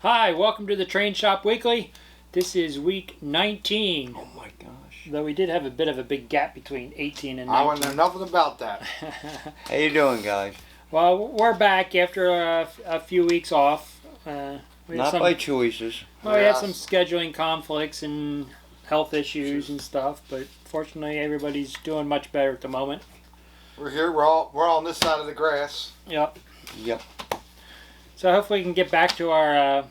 Hi, welcome to the Train Shop Weekly. This is week 19. Oh my gosh. Though we did have a bit of a big gap between 18 and 19. I wouldn't know nothing about that. How you doing, guys? Well, we're back after a few weeks off. Not by choices. Well, we had some scheduling conflicts and health issues and stuff, but fortunately everybody's doing much better at the moment. We're here. We're all on this side of the grass. Yep. So hopefully we can get back to our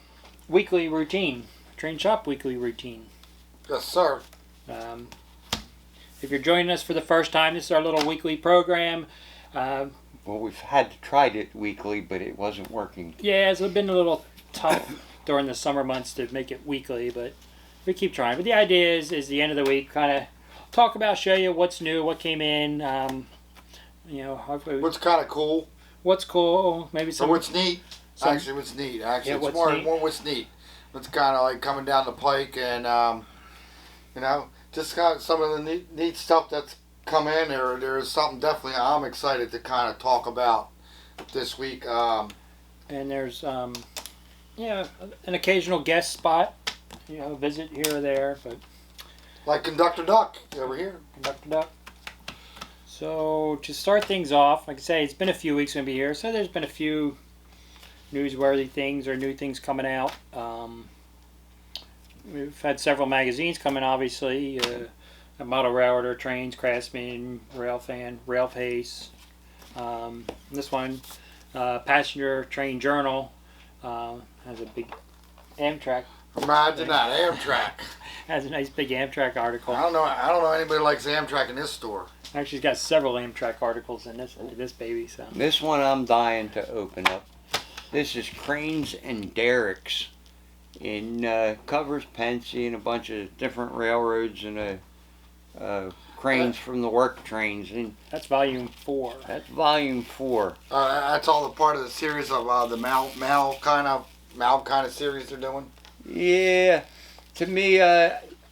weekly routine, Train Shop Weekly routine. Yes, sir. If you're joining us for the first time, this is our little weekly program. Well, we've had tried it weekly, but it wasn't working. Yeah, it's been a little tough during the summer months to make it weekly, but we keep trying. But the idea is the end of the week, kind of talk about, show you what's new, what came in, hopefully what's kind of cool. What's cool, maybe some... Or what's neat. Actually, what's neat. Actually, yeah, it's more what's neat. What's kind of like coming down the pike and, just kind of some of the neat stuff that's come in. There's something definitely I'm excited to kind of talk about this week. And there's, an occasional guest spot, visit here or there, but... Like Conductor Duck over here. Conductor Duck. So, to start things off, like I say, it's been a few weeks going to be here, so there's been a few newsworthy things or new things coming out. We've had several magazines coming, obviously. Model Railroader, Trains, Craftsman, Railfan, Railpace. This one, Passenger Train Journal, has a big Amtrak. Imagine that, Amtrak. Has a nice big Amtrak article. I don't know anybody who likes Amtrak in this store. Actually, it's got several Amtrak articles in this baby. So this one I'm dying to open up. This is Cranes and Derricks. Covers Pennsy and a bunch of different railroads and cranes from the work trains. And that's volume 4. That's volume 4. That's all the part of the series of the Mal kind of series they're doing. Yeah, to me,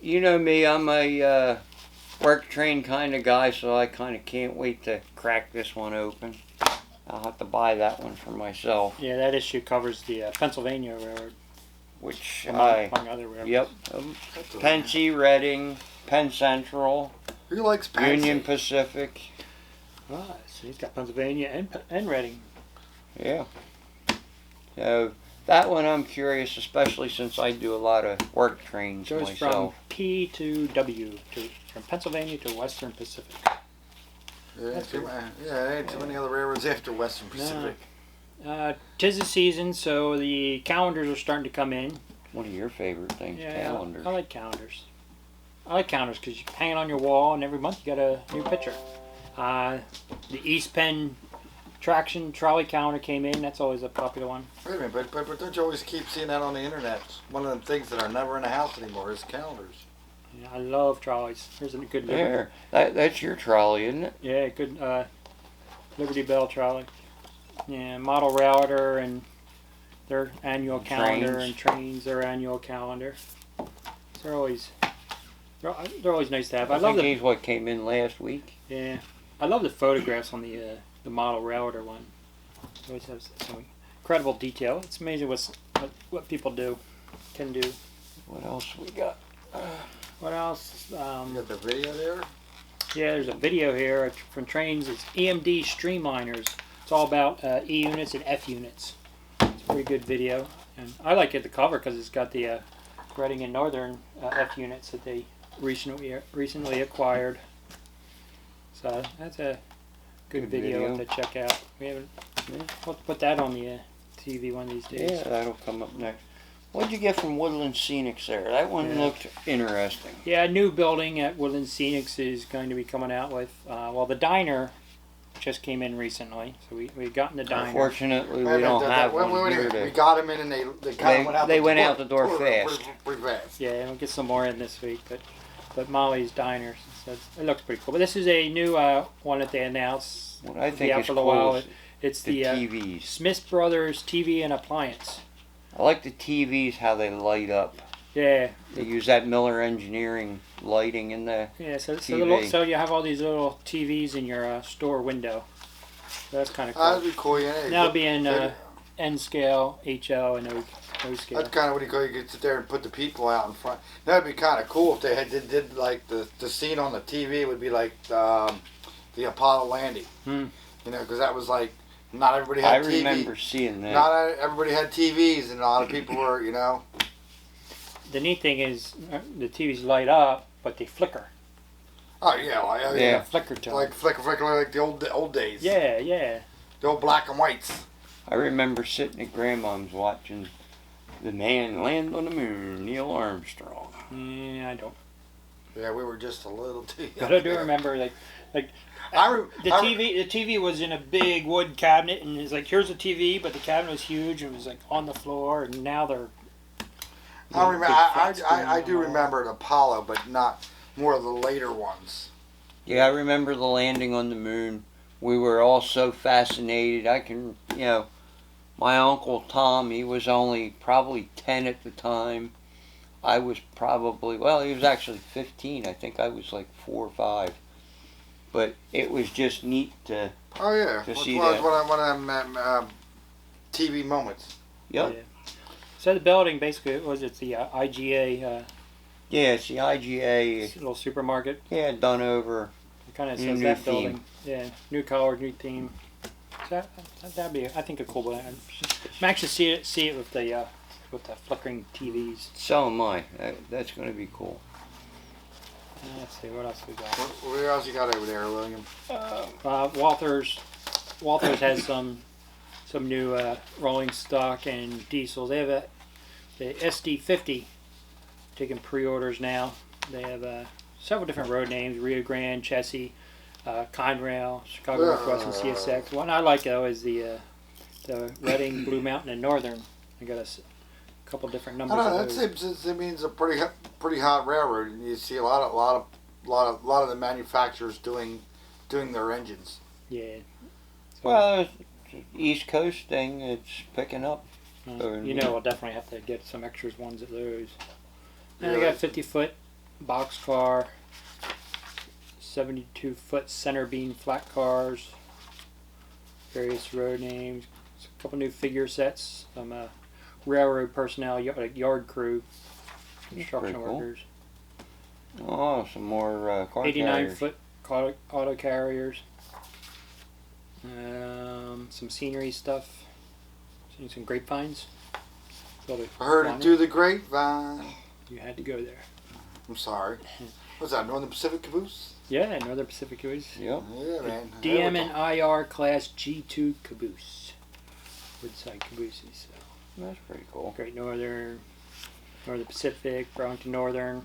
you know me, I'm a work train kind of guy, so I kind of can't wait to crack this one open. I'll have to buy that one for myself. Yeah, that issue covers the Pennsylvania Railroad. Which among other railroads. Yep. Pennsy, Reading, Penn Central. Who likes Pennsy? Union Pacific. Ah, so he's got Pennsylvania and Reading. Yeah. So that one I'm curious, especially since I do a lot of work trains goes myself. From P to W, from Pennsylvania to Western Pacific. Yeah, ain't too many other railroads after Western Pacific. Tis the season, so the calendars are starting to come in. One of your favorite things, yeah, calendars. I like calendars. I like calendars because you hang it on your wall, and every month you got a new picture. The East Penn traction trolley calendar came in. That's always a popular one. Wait a minute, but don't you always keep seeing that on the internet? One of the things that are never in the house anymore is calendars. Yeah, I love trolleys. There's a good There, that's your trolley, isn't it? Yeah, good Liberty Bell trolley. Yeah, Model Railroader and their annual calendar, and Trains their annual calendar. They're always nice to have. I love these. What came in last week? Yeah, I love the photographs on the Model Railroader one. It always has some incredible detail. It's amazing what people can do. What else we got? What else? You got the video there? Yeah, there's a video here from Trains. It's EMD Streamliners. It's all about E units and F units. It's a pretty good video, and I like the cover because it's got the Reading and Northern F units that they recently acquired. So that's a good video to check out. We'll put that on the TV one of these days. Yeah, that'll come up next. What'd you get from Woodland Scenics there? That one looked interesting. Yeah, a new building at Woodland Scenics is going to be coming out with, the diner just came in recently, so we've gotten the diner. Unfortunately, we don't have one here. We got them in, and they kind of went out the door fast. Pretty fast. Yeah, we'll get some more in this week, but Molly's Diner, so it looks pretty cool. But this is a new one that they announced. What I think is cool it's the TVs. Smith Brothers TV and Appliance. I like the TVs, how they light up. Yeah. They use that Miller Engineering lighting in the TV. So you have all these little TVs in your store window. So that's kind of cool. That'd be cool, yeah. That'll be in N scale, HL, and no scale. That's kind of what you could sit there and put the people out in front. That'd be kind of cool if they did like the scene on the TV would be like the Apollo landing. Hmm. You know, because that was like not everybody had TV. I remember seeing that. Not everybody had TVs, and a lot of people were, you know. The neat thing is the TVs light up, but they flicker. Oh yeah, like, Yeah. Flicker to like flicker, like the old days. Yeah, yeah. The old black and whites. I remember sitting at Grandmom's watching the man land on the moon, Neil Armstrong. Yeah, I don't. Yeah, we were just a little too young. But I do remember the TV was in a big wood cabinet, and it's like, here's the TV, but the cabinet was huge and it was like on the floor, and now they're. I remember. I do remember the Apollo, but not more of the later ones. Yeah, I remember the landing on the moon. We were all so fascinated. I can, my Uncle Tom, he was only probably 10 at the time. I was probably, he was actually 15. I think I was like 4 or 5. But it was just neat to see that. One of them TV moments. Yep. Yeah. So the building basically it's the IGA. Yeah, it's the IGA. Little supermarket. Yeah, done over. It kind of New says that theme. building. Yeah, new color, new theme. So that'd be, I think, a cool one. I'm actually see it with the flickering TVs. So am I. That's going to be cool. Let's see what else we got. What else you got over there, William? Walters has some new rolling stock and diesels. They have the SD50 taking pre-orders now. They have several different road names: Rio Grande, Chessie, Conrail, Chicago Northwestern, CSX. One I like though is the Reading, Blue Mountain, and Northern. I got a couple different numbers. I don't know. of those. It means a pretty hot railroad, and you see a lot of the manufacturers doing their engines. Yeah. Well, East Coast thing, it's picking up. We'll definitely have to get some extras ones of those. And Yeah. they got 50-foot boxcar, 72-foot center beam flat cars, various road names, a couple new figure sets, some railroad personnel, yard crew, construction pretty cool. workers. Oh, some more car 89-foot auto carriers. Some scenery stuff. Seen some grapevines. I heard it through the grapevine. You had to go there. I'm sorry. What's that? Northern Pacific caboose? Yeah, Northern Pacific caboose. Yep. Yeah, man. DM and IR class G2 caboose. Woodside cabooses. So. That's pretty cool. Great Northern Pacific, Burlington Northern,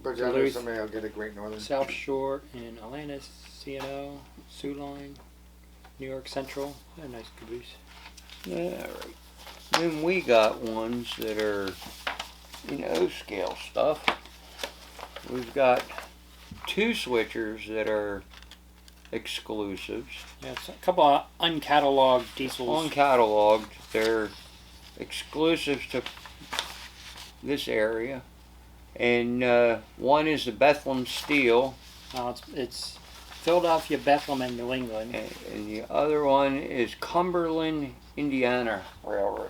But I know Duluth, somebody will get a Great Northern. South Shore, and Atlantis, CNO, Sioux Line, New York Central. They're nice caboose. Yeah, right. Then we got ones that are, scale stuff. We've got 2 switchers that are exclusives. Yeah, it's a couple of uncatalogued diesels. Uncatalogued. They're exclusives to this area. And one is the Bethlehem Steel. It's Philadelphia, Bethlehem, and New England. And the other one is Cumberland, Indiana Railroad.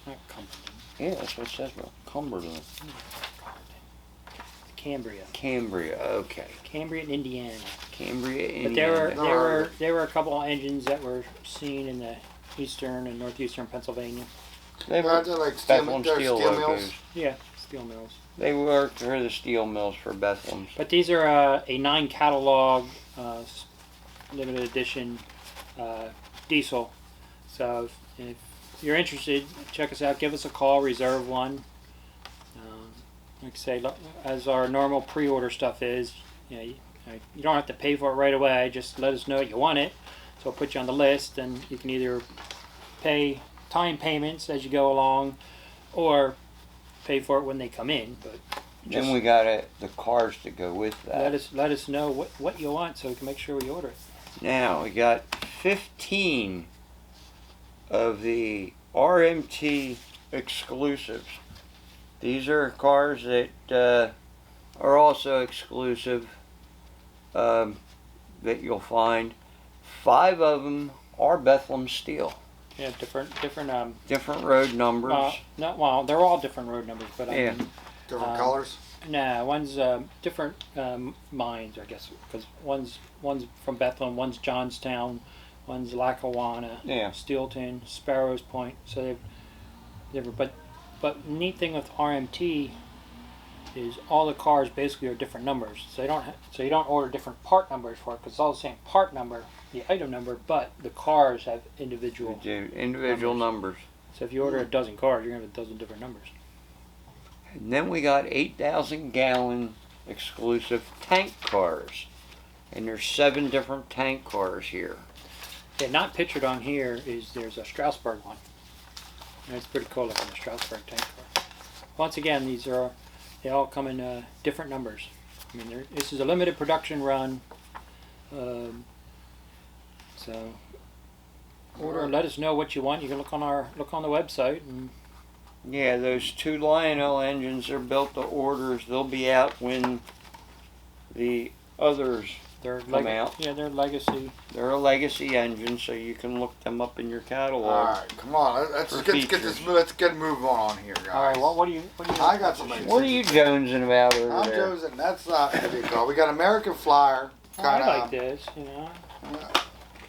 Not Cumberland. Yeah, that's what it says about Cumberland. Cambria, okay. Cambria, Indiana. Cambria, Indiana. But there were a couple of engines that were seen in the eastern and northeastern Pennsylvania. They They're were like Bethlehem steel Steel mills. locos. Yeah, steel mills. They worked for the steel mills for Bethlehem's. But these are a 9 catalog limited edition diesel. So if you're interested, check us out. Give us a call. Reserve one. Like I say, as our normal pre-order stuff is, you don't have to pay for it right away. Just let us know you want it. So we'll put you on the list, and you can either pay time payments as you go along, or pay for it when they come in. But Then we got the cars to go with that. let us know what you want so we can make sure we order it. Now we got 15 of the RMT Exclusives. These are cars that are also exclusive that you'll find. 5 of them are Bethlehem Steel. Yeah, different Different road numbers. well, they're all different road numbers, but I Yeah. mean, Different colors. nah, one's different mines, I guess, because one's from Bethlehem, one's Johnstown, one's Lackawanna, Yeah. Steelton, Sparrows Point. So they've different. But neat thing with RMT is all the cars basically are different numbers. So you don't order different part numbers for it because it's all the same part number, the item number, but the cars have individual Individual numbers. So if you order a dozen cars, you're gonna have a dozen different numbers. And then we got 8,000-gallon exclusive tank cars. And there's 7 different tank cars here. Yeah, not pictured on here is there's a Strasbourg one. And it's pretty cool looking, the Strasbourg tank car. Once again, they all come in different numbers. I mean, this is a limited production run. So order and let us know what you want. You can look on the website. And Yeah, those 2 Lionel engines are built to orders. They'll be out when the others come out. Yeah, they're legacy. They're a legacy engine, so you can look them up in your catalog. All right, come on. Let's get moving on here, guys. All right, what do you? I got some. What are you jonesing about over I'm there? jonesing. That's not what do you call. We got American Flyer. Oh, I like this. You know,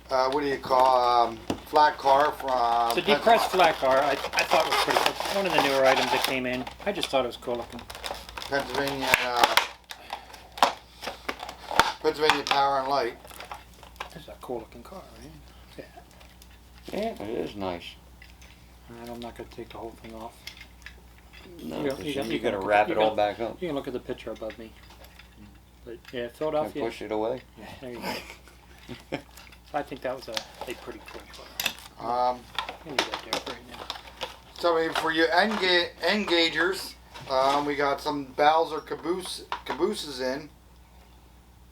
What do you call? Flat car from. it's a depressed flat car. I thought it was pretty cool. It's one of the newer items that came in. I just thought it was cool looking. Pennsylvania. Pennsylvania Power and Light. It's a cool looking car, right? Yeah, it is nice. And I'm not going to take the whole thing off. No, You 'cause got- then you you got to got- wrap you it all got- back up You can look at the picture above me. But yeah, and Philadelphia. push it away. Yeah, there you go. So I think that was a pretty cool car. I need that there right now. So for your engagers, we got some Bowser cabooses in.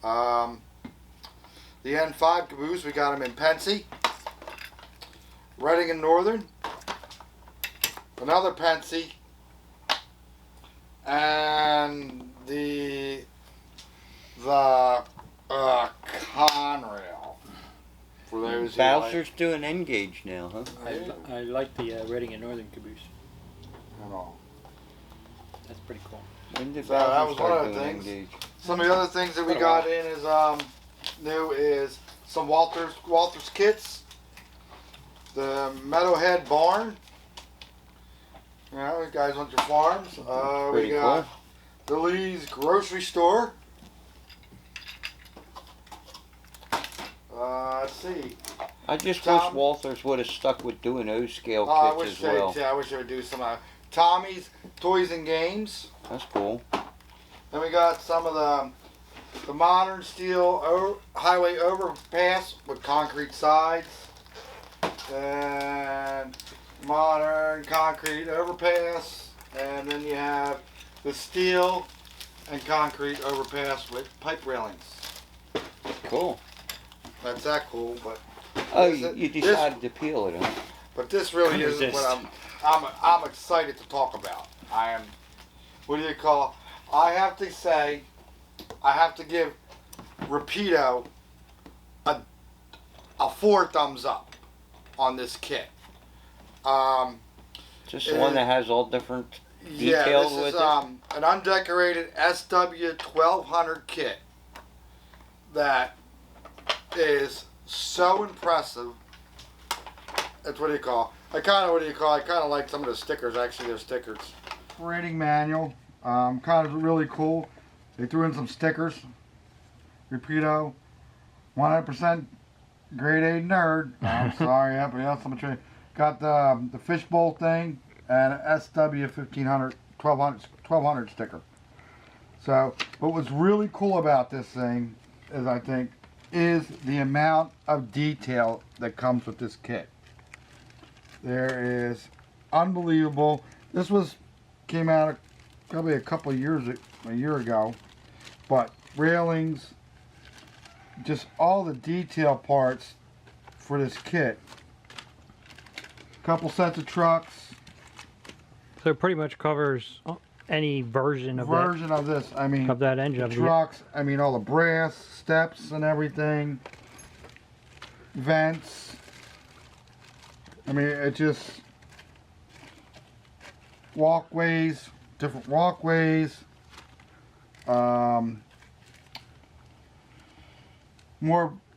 The N5 caboose, we got them in Pensy, Reading and Northern, another Pensy, and the Conrail. For those who like, Bowser's doing N-gauge now, huh? I like the Reading and Northern caboose. you know. That's pretty cool. When did So that Bowser was start one of the doing things. N-gauge? Some of the other things that we got in is new is some Walters kits, the Meadowhead barn. You know, you guys want your farms. We Pretty got the Lee's grocery store. Let's see. I just Tom? wish Walters would have stuck with doing O-scale I kits wish as well. I wish they would do some Tommy's Toys and Games. That's cool. Then we got some of the modern steel highway overpass with concrete sides, and modern concrete overpass, and then you have the steel and concrete overpass with pipe railings. Cool. That's that cool, but Oh, this- you decided to peel it, huh? but this really What is isn't this? what I'm excited to talk about. I am. What do you call? I have to say, I have to give Rapido a 4 thumbs up on this kit. Just the one that has all different Yeah, details this with is it? an undecorated SW 1200 kit that is so impressive. That's what do you call? I kind of like some of the stickers. Actually, they're stickers. Rating manual, kind of really cool. They threw in some stickers. Rapido, 100% grade A nerd. I'm sorry, yeah, but yeah, somebody got the fishbowl thing and an SW 1500, 1200 sticker. So, what was really cool about this thing is, I think, is the amount of detail that comes with this kit. There is unbelievable. This came out probably a year ago, but railings, just all the detail parts for this kit. Couple sets of trucks. So it pretty much covers any version of This. I mean, that engine. the trucks. I mean, all the brass steps and everything. Vents. I mean, it just walkways, different walkways. More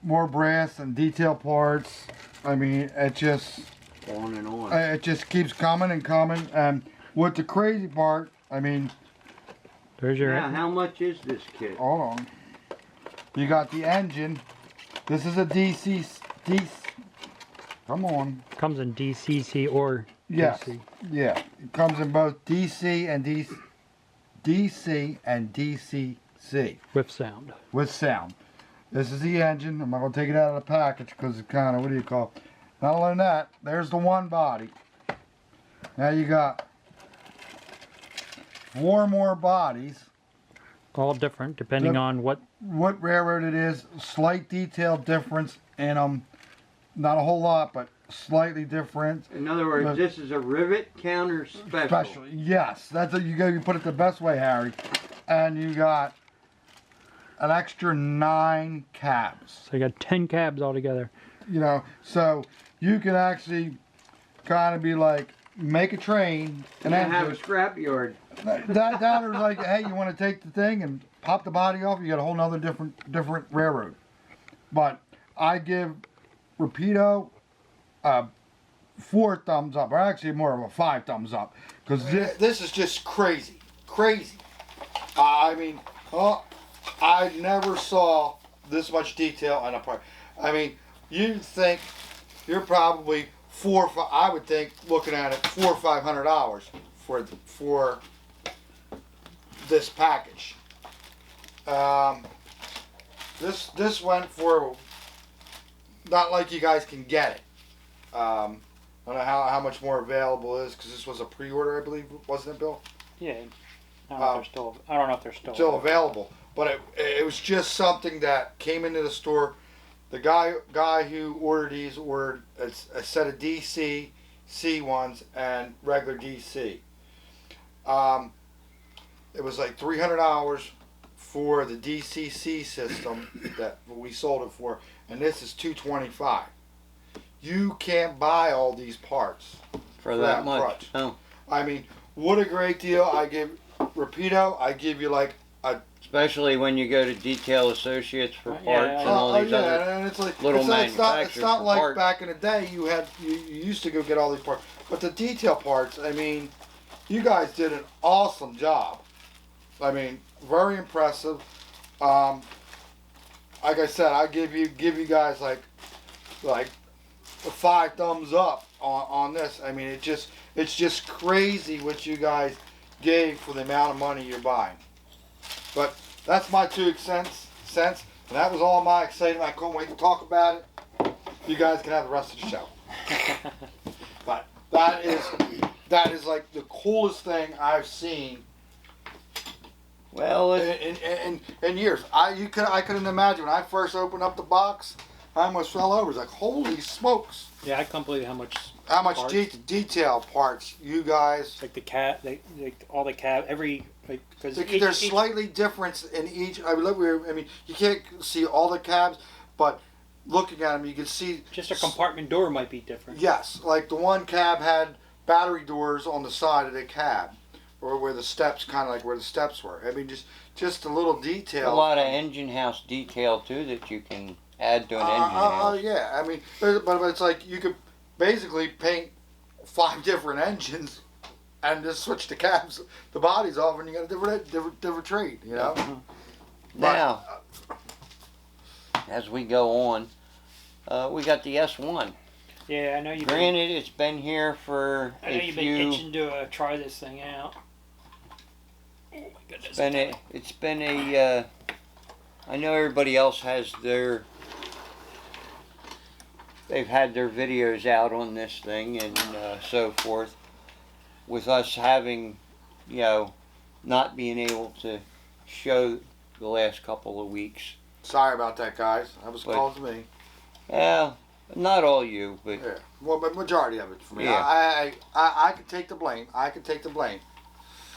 brass and detail parts. I mean, it just On and on. it just keeps coming and coming. And what the crazy part, I mean, There's your. Now, how much is this kit? hold on. You got the engine. This is a DC. Come on. Comes in DCC or Yes. DC. Yeah. It comes in both DC and DCC With sound. with sound. This is the engine. I'm not going to take it out of the package because it's kind of, what do you call it? Not only that, there's the one body. Now you got 4 more bodies. All different depending on what. What railroad it is, slight detail difference in them. Not a whole lot, but slightly different. In other words, But- this is a rivet counter special. Special, yes. That's what you go. You put it the best way, Harry. And you got an extra 9 cabs. So you got 10 cabs altogether. You know, so you can actually kind of be like, make a train, and You then have a scrap yard. that or like, hey, you want to take the thing and pop the body off? You got a whole nother different railroad. But I give Rapido 4 thumbs up, or actually more of a 5 thumbs up, because this is just crazy. I mean, I never saw this much detail on a part. I mean, you'd think you're probably I would think, looking at it, $400 or $500 for this package. This went for, not like you guys can get it. I don't know how much more available is, because this was a pre-order, I believe, wasn't it, Bill? Yeah. I don't know if they're still. I don't know if they're Still available, but it was just something that came into the store. The guy who ordered these ordered a set of DC C ones and regular DC. It was like $300 for the DCC system that we sold it for, and this is $225. You can't buy all these parts For that much. price. Oh. I mean, what a great deal! I give Rapido. I give you like a. Especially when you go to Detail Associates for parts Yeah, and all these other. and it's like little it's not manufacturers for like parts. back in the day you used to go get all these parts, but the detail parts. I mean, you guys did an awesome job. I mean, very impressive. Like I said, I give you guys like 5 thumbs up on this. I mean, it's just crazy what you guys gave for the amount of money you're buying. But that's my 2 cents, and that was all my excitement. I couldn't wait to talk about it. You guys can have the rest of the show. But that is like the coolest thing I've seen Well, in years. I couldn't imagine when I first opened up the box. I almost fell over. It's like, holy smokes! Yeah, I can't believe how much parts. Detail parts you guys. Like the cab, all the cab, every because There's slightly difference in each. I mean, you can't see all the cabs, but looking at them, you can see. just a compartment door might be different. Yes, like the one cab had battery doors on the side of the cab, or where the steps, kind of like where the steps were. I mean, just a little detail. a lot of engine house detail too that you can add to an engine house. Yeah, I mean, but it's like you could basically paint 5 different engines and just switch the cabs, the bodies off, and you got a different trade, you know. Now, as we go on, we got the S1. Yeah, I know you've. Granted, it's been here for I know a you've been few. itching to try this thing out. Oh my goodness. It's been a. I know everybody else has their. They've had their videos out on this thing and so forth. With us having, not being able to show the last couple of weeks. Sorry about that, guys. That was But- caused me. Yeah, not all you, but Yeah, well, but majority of it for me. Yeah. I could take the blame.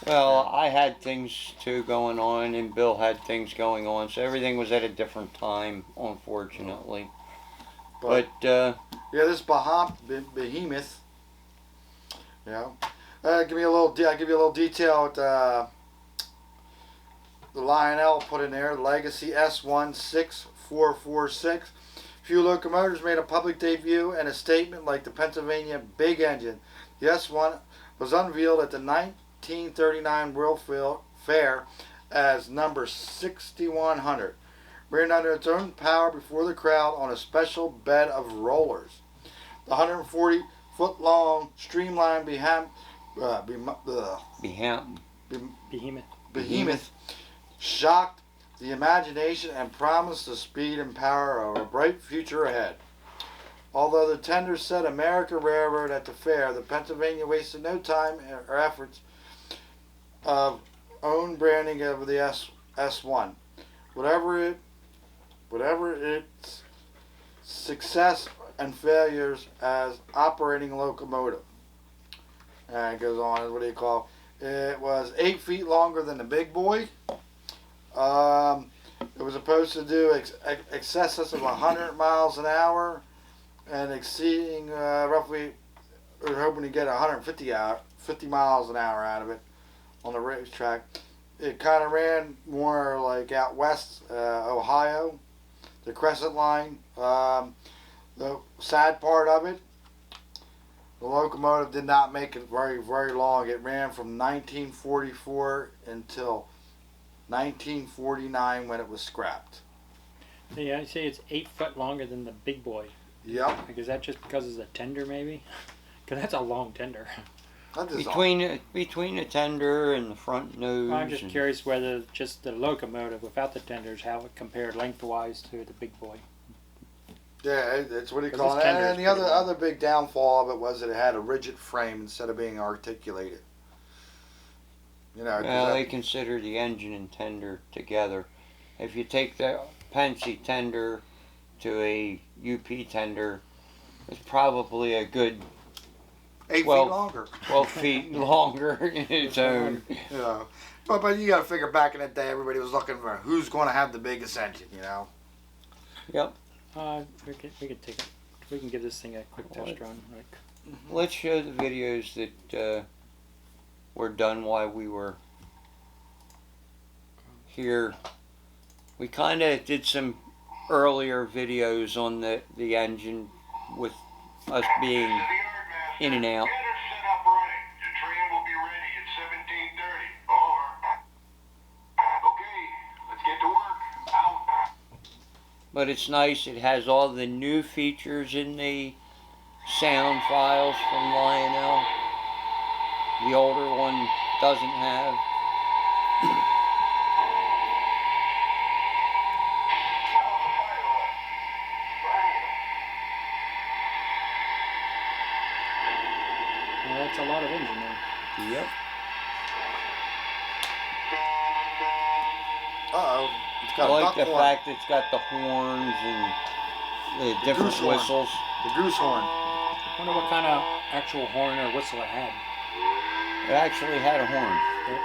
well, I had things too going on, and Bill had things going on, so everything was at a different time, unfortunately. But yeah, this behemoth. Yeah. Give me a little. I'll give you a little detail with the Lionel put in there. Legacy S16446. Few locomotives made a public debut and a statement like the Pennsylvania big engine. The S1 was unveiled at the 1939 World Fair as number 6100, ran under its own power before the crowd on a special bed of rollers. The 140-foot-long streamlined behemoth shocked the imagination and promised the speed and power of a bright future ahead. Although the tender set America Railroad at the fair, the Pennsylvania wasted no time or efforts of own branding of the S1. Whatever its success and failures as operating locomotive. And it goes on, what do you call it? Was 8 feet longer than the big boy. It was supposed to do excesses of 100 miles an hour and exceeding roughly, we were hoping to get 50 miles an hour out of it on the racetrack. It kind of ran more like out west, Ohio, the Crescent Line. The sad part of it, the locomotive did not make it very, very long. It ran from 1944 until 1949 when it was scrapped. Yeah, I say it's 8 foot longer than the big boy. Yep. Like, is that just because it's a tender, maybe? Because that's a long tender. Between the tender and the front nose. I'm just curious whether just the locomotive without the tenders, how it compared lengthwise to the big boy. Yeah, it's what do you call it? And the other big downfall of it was that it had a rigid frame instead of being articulated. You know. Well, they consider the engine and tender together. If you take the Pennsy tender to a UP tender, it's probably a good 8 feet longer. 12 feet longer in its own. Yeah. But you got to figure back in the day, everybody was looking for who's going to have the biggest engine, you know? Yep. We can take it. We can give this thing a quick test run. Let's show the videos that were done while we were here. We kind of did some earlier videos on the engine with us being in and out. But it's nice, it has all the new features in the sound files from Lionel. The older one doesn't have. Well, that's a lot of engine there. Yep. Uh-oh. I like the fact that it's got the horns and the different whistles. The goose horn. I wonder what kind of actual horn or whistle it had. It actually had a horn. Yep.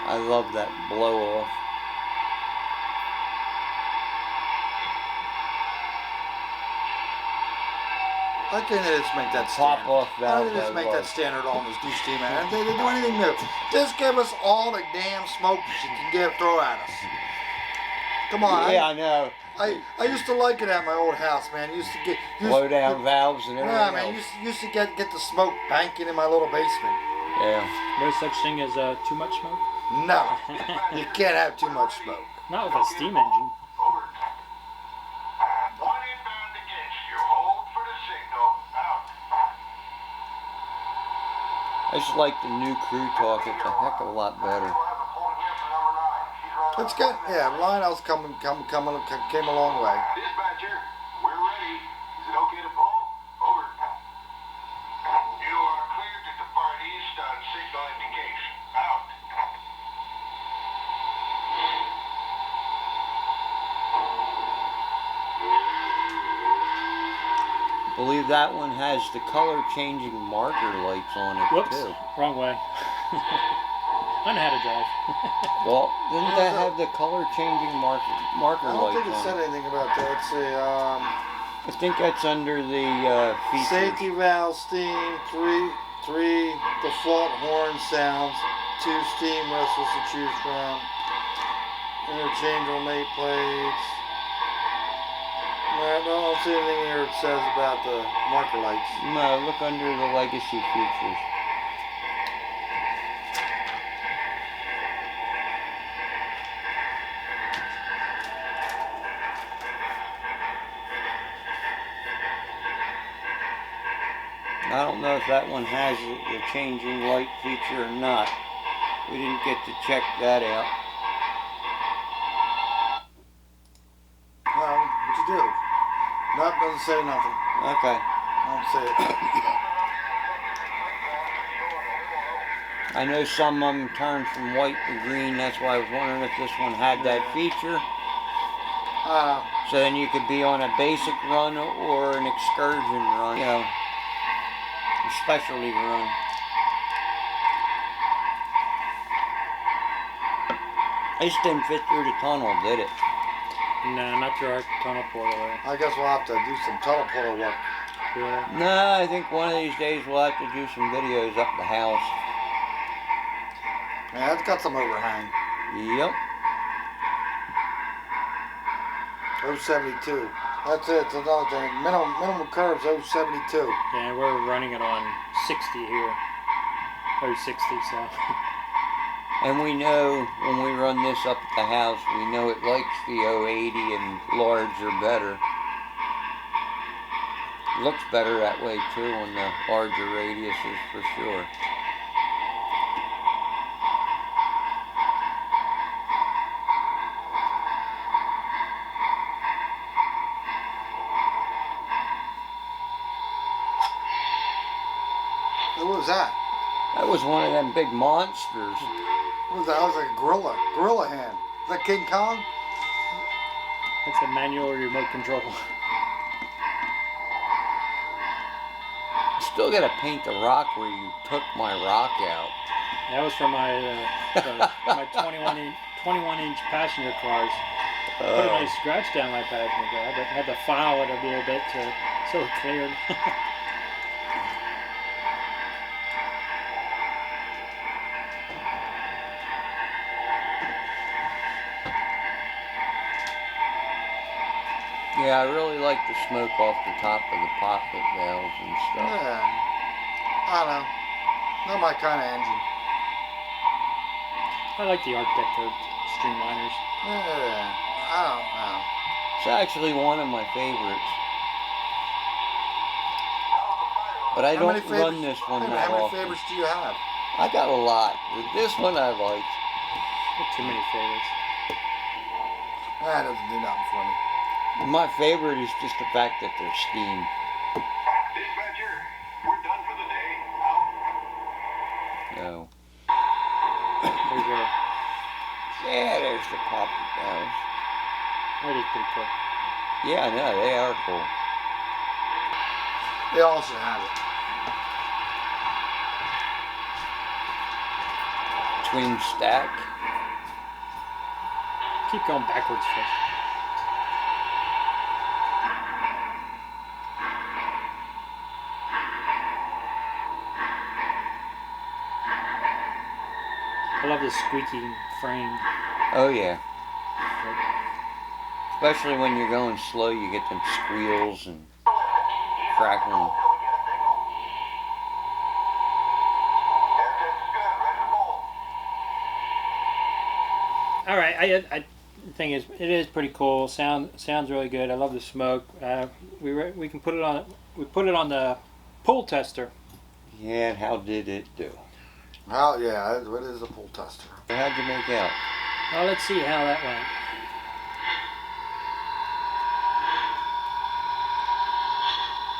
I love that blow off. Why can't they just make that Pop standard? off Why valve. don't they just make that standard on this new steam engine? They didn't do anything new. Just give us all the damn smoke you can throw at us. Come on. Yeah, I know. I used to like it at my old house, man. Used to get Blow down valves and everything. Yeah, man. Used to get the smoke banking in my little basement. Yeah. No such thing as too much smoke? No, you can't have too much smoke. Not with a steam engine. I just like the new crew talk. It's a heck of a lot better. It's good. Yeah, Lionel's came a long way. Dispatcher, we're ready. Is it okay to pull? Over. You are cleared to depart east on signal indication. Out. I believe that one has the color changing marker lights on it Whoops, too. wrong way. I know how to drive. Well, didn't that have the color changing marker I don't lights think it on said it? anything about that. Let's see. I think that's under the features. Safety valve steam, three default horn sounds, 2 steam whistles to choose from, interchangeable nameplates. No, I don't see anything here that says about the marker lights. No, look under the legacy features. I don't know if that one has the changing light feature or not. We didn't get to check that out. Well, what you do? Nope, doesn't say nothing. Okay. I don't see it. I know some of them turn from white to green. That's why I was wondering if this one had that feature. So then you could be on a basic run or an excursion run, you know, a specialty run. I just didn't fit through the tunnel, did it? No, not through our tunnel portal. I guess we'll have to do some tunnel portal work. Yeah. No, I think one of these days we'll have to do some videos up the house. Yeah, it's got some overhang. Yep. 072. That's it. It's another thing. Minimum curves 072. Yeah, we're running it on 60 here. Or 60, so. And we know when we run this up at the house, we know it likes the 080 and large or better. Looks better that way too on the larger radiuses for sure. What was that? That was one of them big monsters. What was that? That was like a gorilla hand. Is that King Kong? That's a manual remote control. Still gotta paint the rock where you took my rock out. That was from my my 21-inch passenger cars. Put a nice scratch down my passenger car, but had to file it a little bit so it cleared. Yeah, I really like the smoke off the top of the poppet valves and stuff. Yeah. I don't know. Not my kind of engine. I like the Art Deco streamliners. Yeah. I don't know. It's actually one of my favorites. But I How many don't run favorites- this one How that many often. favorites do you have? I got a lot, but this one I like. Not too many favorites. That doesn't do nothing for me. My favorite is just the fact that they're steam. Dispatcher, we're done for the day. Out. No. There you go. Yeah, there's the poppet valves. That is pretty cool. Yeah, no, they are cool. They all should have it. Twin stack. Keep going backwards first. I love this squeaking frame. Oh yeah. Especially when you're going slow, you get them squeals and crackling. All right, the thing is, it is pretty cool. Sounds really good. I love the smoke. We can put it on. We put it on the pull tester. Yeah, and how did it do? Well, yeah, what is a pull tester? How'd you make out? Well, let's see how that went.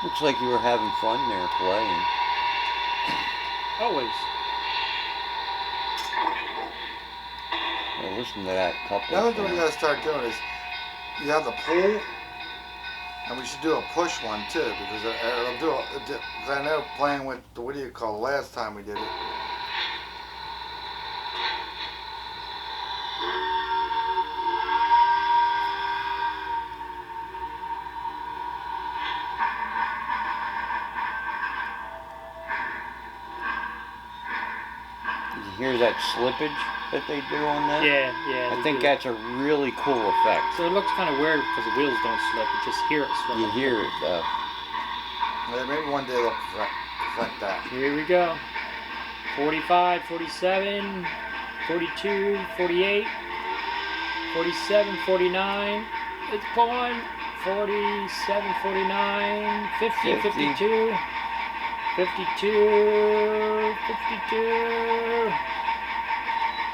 Looks like you were having fun there playing. Always. Well, listen to that couple. The other of thing we times. gotta start doing is you have the pull, and we should do a push one too, because it'll do. Because I know playing with the, what do you call, the last time we did it. hear that slippage that they do on that? Yeah, yeah. I think that's a really cool effect. So it looks kind of weird because the wheels don't slip. You just hear it slip. You hear it though. Yeah, maybe one day they'll perfect that. Here we go. 45, 47, 42, 48, 47, 49. It's pulling. 47, 49, 50, 52, 52, 52.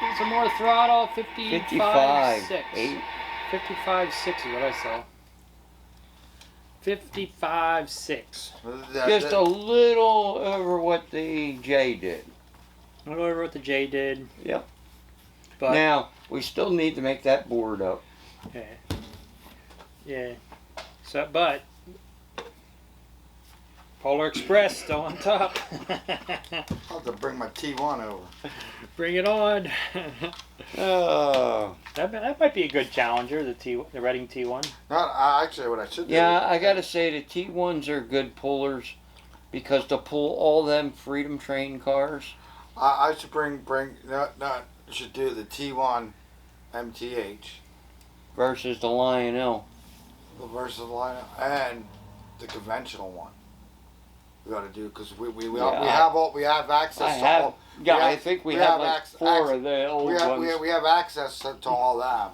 Give some more throttle. 55, 6. 8. 55, 6 is what I saw. 55, 6. Just a little over what the J did. A little over what the J did. Yep. But Now, we still need to make that board up. yeah. Yeah. So, but Polar Express still on top. I'll have to bring my T1 over. Bring it on. Oh. That might be a good challenger, the Reading T1. Not actually what I should do. Yeah, I gotta say the T1s are good pullers because to pull all them Freedom Train cars. I should bring no, you should do the T1 MTH Versus the Lionel. versus the Lionel and the conventional one. We got to do because we have access to all. I think we have like 4 of the old ones. We have access to all them.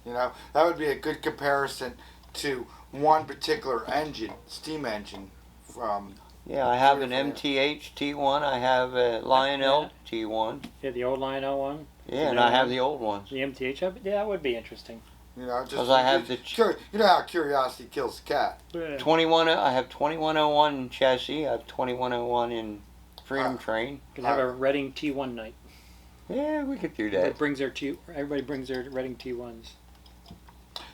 You know, that would be a good comparison to one particular engine, steam engine from. Yeah, I have an MTH T1. I have a Lionel T1. Yeah, the old Lionel one. Yeah, and I have the old ones. The MTH. Yeah, that would be interesting. You know, just because I have the. You know how curiosity kills the cat. Yeah. 21. I have 2101 in chassis. I have 2101 in Freedom Train. Could have a Reading T1 night. Yeah, we could do that. Everybody brings their Reading T1s.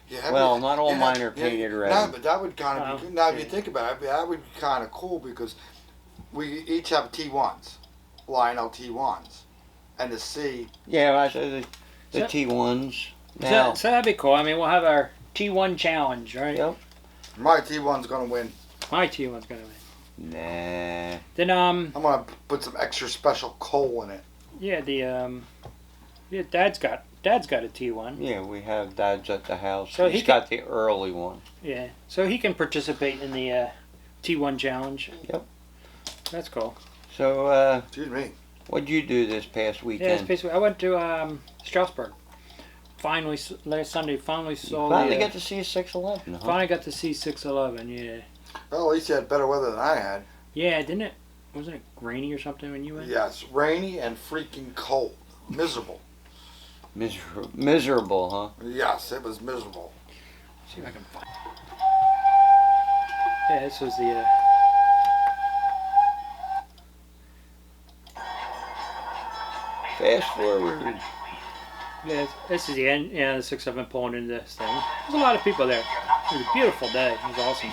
Yeah, well, not all mine are painted red. No, but that would kind of be. Now, if you think about it, that would be kind of cool because we each have T1s, Lionel T1s, and to see. Yeah, I said the T1s. Now, so that'd be cool. I mean, we'll have our T1 challenge, right? Yep. My T1's gonna win. My T1's gonna win. Nah. Then I'm gonna put some extra special coal in it. Yeah, Dad's got a T1. Yeah, we have Dad's at the house. So He's got the early one. Yeah, so he can participate in the T1 challenge. Yep. That's cool. So, excuse me. What'd you do this past weekend? Yeah, this past week I went to Strasbourg. Finally, last Sunday, Finally got got to see a 611, huh? Finally got to see 611, yeah. Well, at least you had better weather than I had. Yeah, didn't it? Wasn't it rainy or something when you went? Yes, rainy and freaking cold. Miserable. Miserable, huh? Yes, it was miserable. Let's see if I can find. Yeah, this was the. Fast forward. Yeah, this is the end. Yeah, the 6-7 pulling into this thing. There's a lot of people there. It was a beautiful day. It was awesome.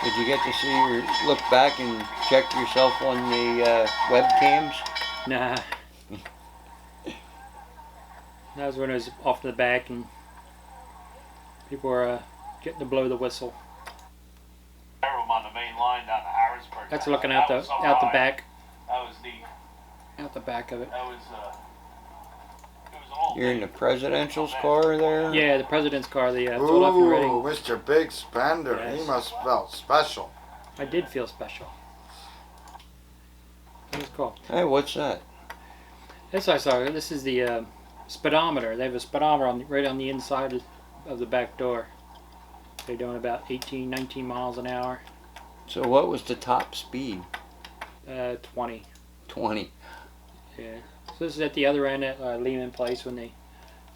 Did you get to see or look back and check yourself on the webcams? Nah. That was when I was off to the back and people were getting to blow the whistle. On the main line down to Harrisburg. That's looking out the back. That was neat. Out the back of it. That was it was all. You're in the presidential's car there? Yeah, the president's car, the Ooh, Philadelphia Reading. Mr. Big Spender. Yes. He must felt special. I did feel special. It was cool. Hey, what's that? This I saw. This is the speedometer. They have a speedometer right on the inside of the back door. They're doing about 18, 19 miles an hour. So what was the top speed? 20. 20. Yeah. So this is at the other end at Lehman Place when they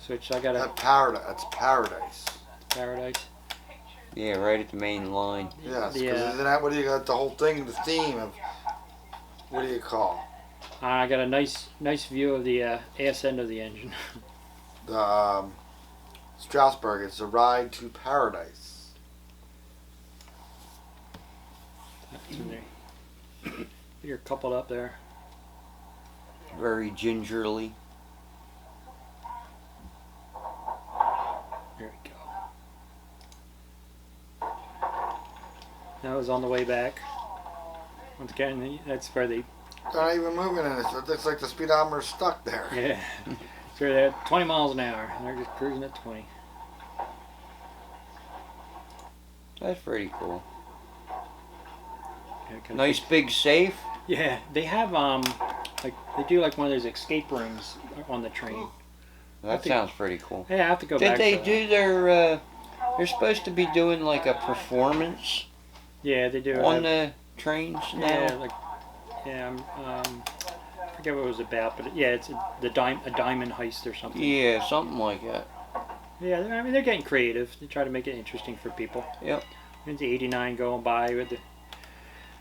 switched. I got a That's paradise. Paradise. Yeah, right at the main line. Yes, because isn't that what you got? The whole thing, the theme of what do you call? I got a nice view of the ass end of the engine. The Strasbourg. It's a ride to paradise. You're coupled up there. Very gingerly. There we go. That was on the way back. Once again, that's where they They're not even moving in it. So it looks like the speedometer's stuck there. Yeah. So they're at 20 miles an hour, and they're just cruising at 20. That's pretty cool. Yeah, kinda Nice big safe. Yeah, they have like they do like one of those escape rooms on the train. That sounds pretty cool. Yeah, I have to go Did back. they to do their? They're supposed to be doing like a performance Yeah, they do. on the trains now. Yeah, like I forget what it was about, but yeah, it's a diamond heist or something. Yeah, something like that. Yeah, I mean they're getting creative. They try to make it interesting for people. Yep. There's the 89 going by with the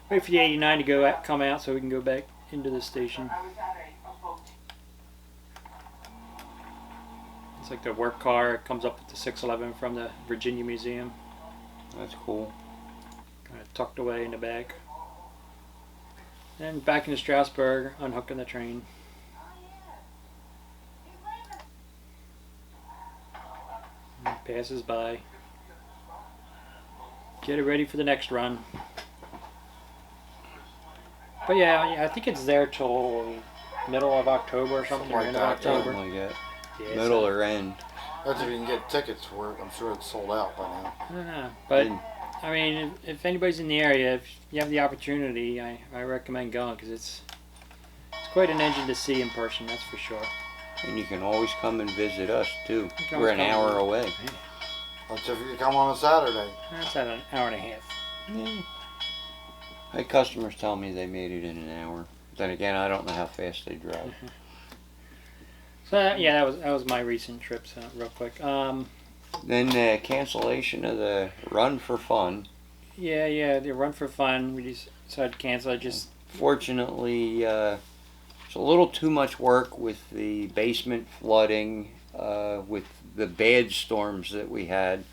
wait for the 89 to come out so we can go back into the station. It's like the work car. It comes up with the 611 from the Virginia Museum. That's cool. Kind of tucked away in the back. And back into Strasbourg, unhooking the train. And passes by. Get it ready for the next run. But yeah, I think it's there till middle of October or something. Something like end of that, October. Something like that. Yeah, Middle so- or end. That's if you can get tickets for it. I'm sure it's sold out by now. I don't know, but And- I mean, if anybody's in the area, if you have the opportunity, I recommend going because it's quite an engine to see in person. That's for sure. And you can always come and visit us too. You can We're an always come. hour away. That's if you come on a Saturday. That's at an hour and a half. Yeah. My customers tell me they made it in an hour. Then again, I don't know how fast they drive. So yeah, that was my recent trip. So real quick, Then the cancellation of the Run for Fun. yeah, the run for fun. We just decided to cancel. I just Fortunately, it's a little too much work with the basement flooding, with the bad storms that we had.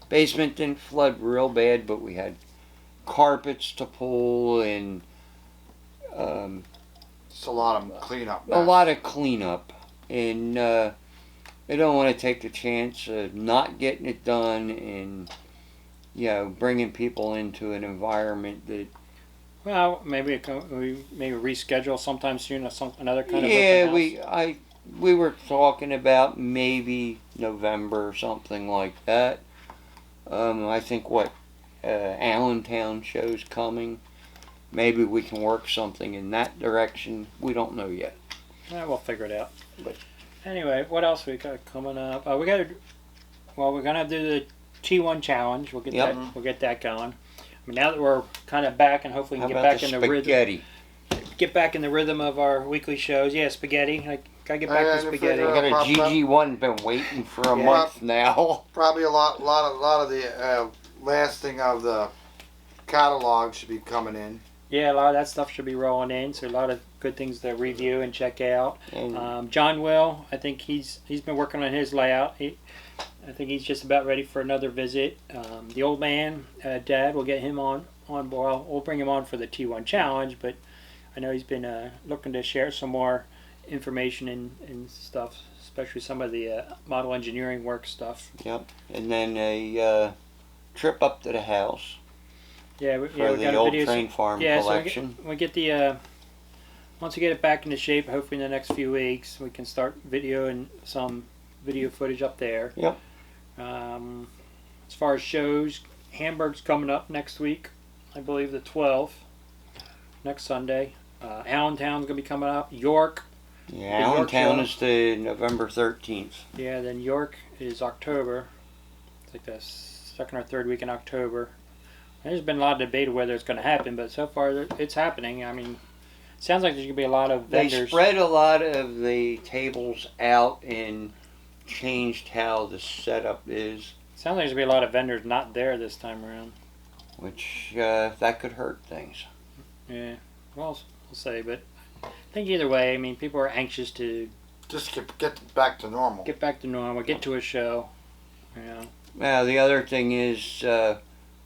Basement didn't flood real bad, but we had carpets to pull and It's a lot of cleanup. a lot of cleanup. And they don't want to take the chance of not getting it done and, bringing people into an environment that well, maybe we reschedule sometime soon or another kind of yeah, open house. we were talking about maybe November or something like that. I think Allentown show's coming. Maybe we can work something in that direction. We don't know yet. We'll figure it out. But- Anyway, what else we got coming up? We're gonna do the T1 challenge. We'll get Yep. We'll get that going. I mean, now that we're kind of back and hopefully How we can about get back the in the rhythm. spaghetti? Get back in the rhythm of our weekly shows. Yeah, spaghetti. I gotta get back Yeah, to I spaghetti. figure I got a Pop up. GG1 been waiting for a Yeah. month now. Probably a lot of the lasting of the catalog should be coming in. Yeah, a lot of that stuff should be rolling in. So a lot of good things to review and check out. And John Will, I think he's been working on his layout. I think he's just about ready for another visit. The old man, Dad, we'll get him on board. We'll bring him on for the T1 challenge, but I know he's been looking to share some more information and stuff, especially some of the model engineering work stuff. Yep. And then a trip up to the house Yeah, we for got the a old video. train farm Yeah, collection. so we get the once we get it back into shape, hopefully in the next few weeks, we can start video and some video footage up there. Yep. As far as shows, Hamburg's coming up next week, I believe the 12th, next Sunday. Allentown's gonna be coming up. York, Yeah, York Allentown show. is the November 13th. yeah. Then York is October. It's like the second or third week in October. There's been a lot of debate of whether it's going to happen, but so far it's happening. I mean, it sounds like there's going to be a lot of They vendors. spread a lot of the tables out and changed how the setup is, Sounds like there's going to be a lot of vendors not there this time around. which that could hurt things. Yeah, well, we'll say, but I think either way, I mean, people are anxious to Just get back to normal. get back to normal, get to a show. You know, Now, the other thing is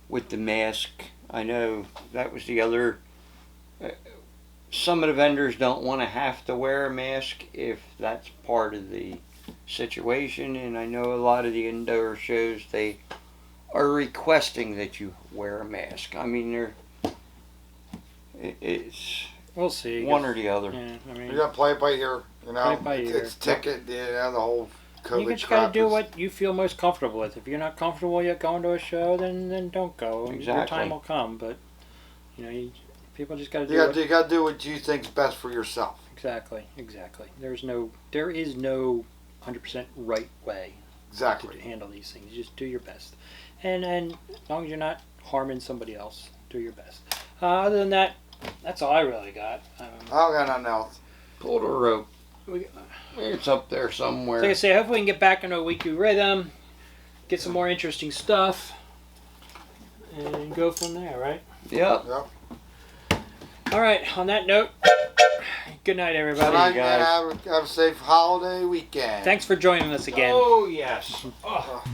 with the mask, I know that was the other. Some of the vendors don't want to have to wear a mask if that's part of the situation, and I know a lot of the indoor shows, they are requesting that you wear a mask. I mean, it's We'll see. One or the other. Yeah, I mean, You gotta play it by ear. You know, Play it by it's, ear. it's ticket. You know, the whole COVID you just crap. gotta do is- what you feel most comfortable with. If you're not comfortable yet going to a show, then don't go. Your Exactly. time will come, but people just gotta do You it. gotta, you gotta do what you think's best for yourself. Exactly. There is no 100% right way to Exactly. handle these things. You just do your best, and as long as you're not harming somebody else, do your best. Other than that, that's all I really got. I don't got nothing else. Pull the rope. It's up there somewhere. Like I say, hopefully we can get back into a weekly rhythm, get some more interesting stuff, and go from there, right? Yep. Yep. All right, on that note, good night, everybody. Good night, guys. man. Have a safe holiday weekend. Thanks for joining us again. Oh, yes. Oh.